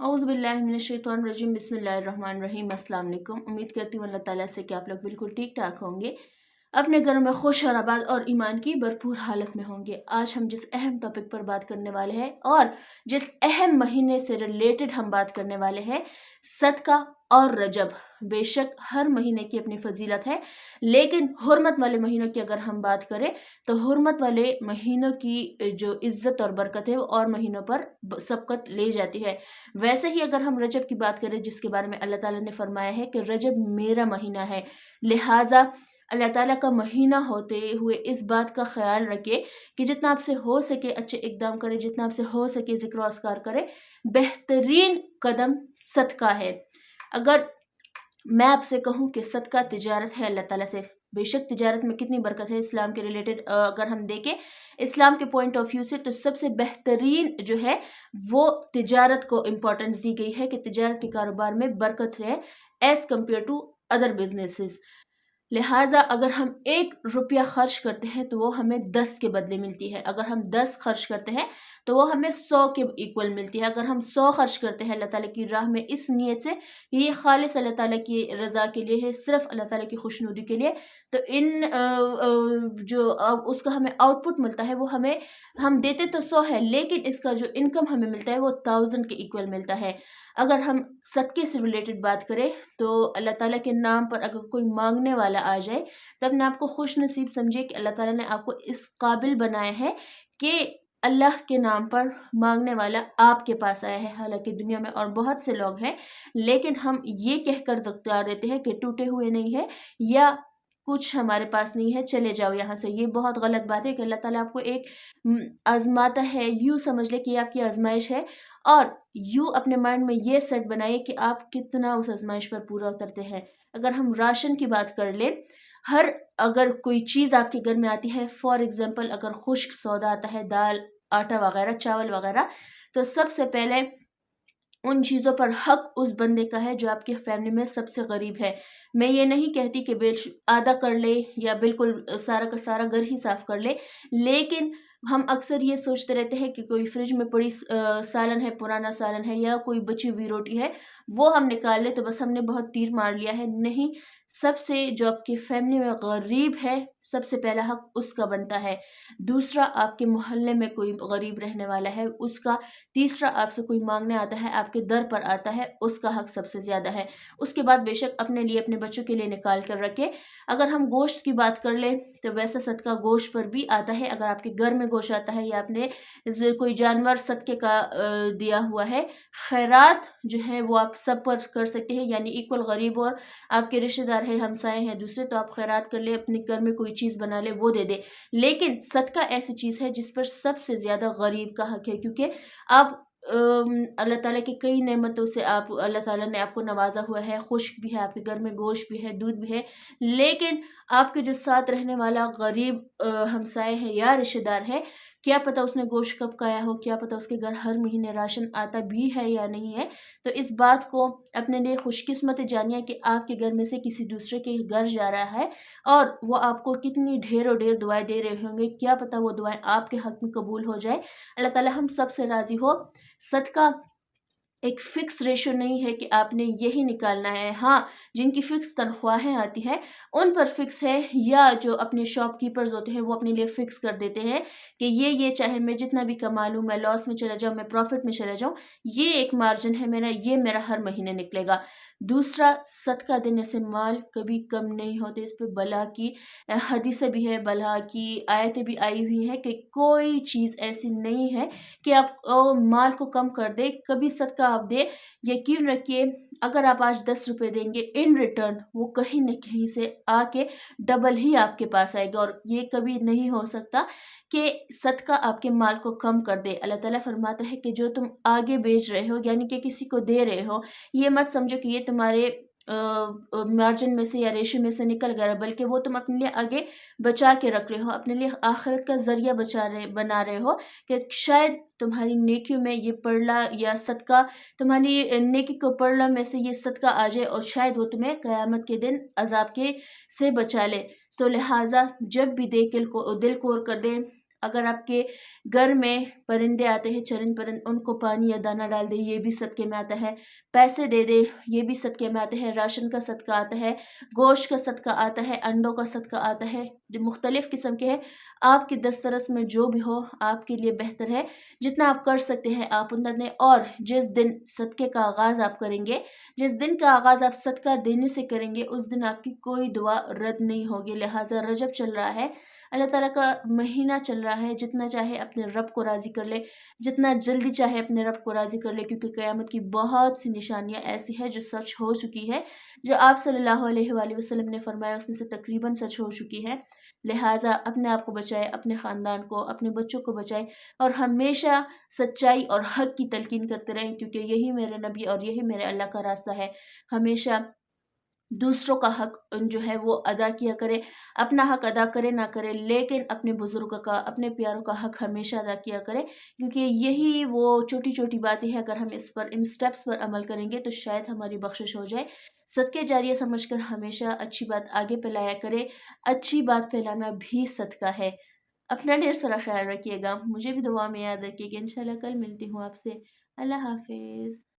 औज़ुबिल्लाहिमिनश्शैतानिर्रजीम बिस्मिल्लाहिर्रहमानिर्रहीम। अस्सलाम वालेकुम। उम्मीद करती हूँ अल्लाह ताला से कि आप लोग बिल्कुल ठीक ठाक होंगे, अपने घरों में खुश और आबाद और ईमान की भरपूर हालत में होंगे। आज हम जिस अहम टॉपिक पर बात करने वाले हैं और जिस अहम महीने से रिलेटेड हम बात करने वाले हैं, सदका और रजब। बेशक हर महीने की अपनी फजीलत है, लेकिन हुर्मत वाले महीनों की अगर हम बात करें तो हुर्मत वाले महीनों की जो इज्जत और बरकत है वो और महीनों पर सबकत ले जाती है। वैसे ही अगर हम रजब की बात करें, जिसके बारे में अल्लाह ताला ने फरमाया है कि रजब मेरा महीना है, लिहाजा अल्लाह ताला का महीना होते हुए इस बात का ख्याल रखिए कि जितना आपसे हो सके अच्छे इकदाम करें, जितना आपसे हो सके ज़िक्र व अस्कार करें। बेहतरीन कदम सदका है। अगर मैं आपसे कहूँ कि सदका तिजारत है अल्लाह ताला से, बेशक तिजारत में कितनी बरकत है इस्लाम के रिलेटेड अगर हम देखें इस्लाम के पॉइंट ऑफ व्यू से, तो सबसे बेहतरीन जो है वो तिजारत को इम्पोर्टेंस दी गई है कि तिजारत के कारोबार में बरकत है as compared to other businesses. लिहाजा अगर हम 1 रुपया खर्च करते हैं तो वो हमें 10 के बदले मिलती है। अगर हम 10 खर्च करते हैं तो वो हमें 100 के इक्वल मिलती है। अगर हम 100 खर्च करते हैं अल्लाह ताला की राह में इस नीयत से कि ये खालिस अल्लाह ताला की रज़ा के लिए है, सिर्फ़ अल्लाह ताला की खुशनुदी के लिए, तो उसका हमें आउटपुट मिलता है वो हम देते तो 100 है, लेकिन इसका जो इनकम हमें मिलता है वो 1000 के इक्वल मिलता है। अगर हम सदक़े से रिलेटेड बात करें तो अल्लाह ताला के नाम पर अगर कोई मांगने वाला आ जाए तो अपने आप को खुश नसीब समझिए कि अल्लाह ताला ने आपको इस काबिल बनाया है कि अल्लाह के नाम पर मांगने वाला आपके पास आया है। हालांकि दुनिया में और बहुत से लोग हैं, लेकिन हम ये कहकर दुत्कार देते हैं कि टूटे हुए नहीं है या कुछ हमारे पास नहीं है, चले जाओ यहाँ से। ये बहुत गलत बात है कि अल्लाह ताला आपको एक आजमाता है, यूँ समझ ले कि ये आपकी आजमाइश है, और यूँ अपने माइंड में ये सेट बनाइए कि आप कितना उस आजमाइश पर पूरा उतरते हैं। अगर हम राशन की बात कर ले, अगर कोई चीज़ आपके घर में आती है, फॉर एग्जांपल अगर खुश्क सौदा आता है, दाल, आटा वगैरह, चावल वगैरह, तो सबसे पहले उन चीज़ों पर हक उस बंदे का है जो आपकी फैमिली में सबसे गरीब है। मैं ये नहीं कहती कि आधा कर ले या बिल्कुल सारा का सारा घर ही साफ़ कर ले, लेकिन हम अक्सर ये सोचते रहते हैं कि कोई फ्रिज में पड़ी सालन है, पुराना सालन है या कोई बची हुई रोटी है, वो हम निकाल ले तो बस हमने बहुत तीर मार लिया है। नहीं, सबसे जो आपकी फैमिली में गरीब है, सबसे पहला हक उसका बनता है। दूसरा, आपके मोहल्ले में कोई गरीब रहने वाला है उसका। तीसरा, आपसे कोई मांगने आता है, आपके दर पर आता है, उसका हक सबसे ज़्यादा है। उसके बाद बेशक अपने लिए, अपने बच्चों के लिए निकाल कर रखें। अगर हम गोश्त की बात कर लें तो वैसा सदका गोश्त पर भी आता है। अगर आपके घर में गोश्त आता है या आपने कोई जानवर सदके का दिया हुआ है, खैरात जो है वो आप सब पर कर सकते हैं, यानी इक्वल गरीब और आपके रिश्तेदार है, हमसाए हैं दूसरे, तो आप खैरात कर ले, अपने घर में कोई चीज़ बना ले, वो दे दे। लेकिन सदका ऐसी चीज़ है जिस पर सबसे ज़्यादा गरीब का हक है, क्योंकि आप अल्लाह ताला की कई नेमतों से अल्लाह ताला ने आपको नवाजा हुआ है। खुश्क भी है, आपके घर में गोश्त भी है, दूध भी है, लेकिन आपके जो साथ रहने वाला गरीब हमसाए है या रिश्तेदार है, क्या पता उसने गोश्त कब खाया हो, क्या पता उसके घर हर महीने राशन आता भी है या नहीं है। तो इस बात को अपने लिए खुशकिस्मत जानिए कि आपके घर में से किसी दूसरे के घर जा रहा है और वो आपको कितनी ढेरों ढेर दुआएं दे रहे होंगे, क्या पता वो दुआएं आपके हक में कबूल हो जाए। अल्लाह ताला हम सब से राज़ी हो। सदका एक फ़िक्स रेशियो नहीं है कि आपने यही निकालना है। हाँ, जिनकी फ़िक्स तनख्वाहें आती हैं उन पर फ़िक्स है, या जो अपने शॉपकीपर्स होते हैं वो अपने लिए फ़िक्स कर देते हैं कि ये चाहे मैं जितना भी कमा लूँ, मैं लॉस में चला जाऊँ, मैं प्रॉफ़िट में चला जाऊँ, ये एक मार्जिन है मेरा, ये मेरा हर महीने निकलेगा। दूसरा, सदका देने से माल कभी कम नहीं होते। इस पे बला की हदीसें भी है, बला की आयतें भी आई हुई हैं कि कोई चीज़ ऐसी नहीं है कि आप माल को कम कर दे। कभी सदका आप दे, यकीन रखिए अगर आप आज 10 रुपए देंगे, इन रिटर्न वो कहीं न कहीं से आके डबल ही आपके पास आएगा, और ये कभी नहीं हो सकता कि सदका आपके माल को कम कर दे। अल्लाह ताला फरमाता है कि जो तुम आगे बेच रहे हो, यानी कि किसी को दे रहे हो, ये मत समझो कि ये तुम्हारे मार्जिन में से या रेशो में से निकल गया, बल्कि वो तुम अपने लिए आगे बचा के रख रहे हो, अपने लिए आखिरत का ज़रिया बना रहे हो कि शायद तुम्हारी नेकियों में ये पड़ला या सदका, तुम्हारी नेकी को पड़ला में से ये सदका आ जाए और शायद वो तुम्हें क़यामत के दिन अज़ाब के से बचा ले। तो लिहाजा जब भी दिल खोर कर दें, अगर आपके घर में پرندے آتے ہیں چرند پرند، ان کو پانی یا دانہ ڈال دے، یہ بھی صدقے میں آتا ہے۔ پیسے دے دے، یہ بھی صدقے میں آتے ہیں۔ راشن کا صدقہ آتا ہے، گوشت کا صدقہ آتا ہے، انڈوں کا صدقہ آتا ہے، جو مختلف قسم کے ہیں۔ آپ کی دسترس میں جو بھی ہو آپ کے لیے بہتر ہے، جتنا آپ کر سکتے ہیں آپ اتنا دیں۔ اور جس دن صدقے کا آغاز آپ کریں گے، جس دن کا آغاز آپ صدقہ دینے سے کریں گے، اس دن آپ کی کوئی دعا رد نہیں ہوگی۔ لہٰذا رجب چل رہا ہے، اللہ تعالیٰ کا مہینہ چل رہا ہے، جتنا چاہے اپنے رب کو راضی کر لے، جتنا جلدی چاہے اپنے رب کو راضی کر لے، کیونکہ قیامت کی بہت سی نشانیاں ایسی ہیں جو سچ ہو چکی ہے، جو آپ صلی اللہ علیہ وآلہ وسلم نے فرمایا اس میں سے تقریباً سچ ہو چکی ہے۔ لہٰذا اپنے آپ کو بچائے، اپنے خاندان کو، اپنے بچوں کو بچائے، اور ہمیشہ سچائی اور حق کی تلقین کرتے رہیں، کیونکہ یہی میرے نبی اور یہی میرے اللہ کا راستہ ہے۔ ہمیشہ دوسروں کا حق جو ہے وہ ادا کیا کرے، اپنا حق ادا کرے نہ کرے، لیکن اپنے بزرگوں کا، اپنے پیاروں کا حق ہمیشہ ادا کیا کرے، کیونکہ یہی وہ چھوٹی چھوٹی باتیں ہیں، اگر ہم اس پر، ان سٹیپس پر عمل کریں گے تو شاید ہماری بخشش ہو جائے۔ صدقے جاریہ سمجھ کر ہمیشہ اچھی بات آگے پھیلایا کرے، اچھی بات پھیلانا بھی صدقہ ہے۔ اپنا ڈھیر سارا خیال رکھیے گا، مجھے بھی دعا میں یاد رکھیے گا۔ انشاءاللہ کل ملتی ہوں آپ سے۔ اللہ حافظ۔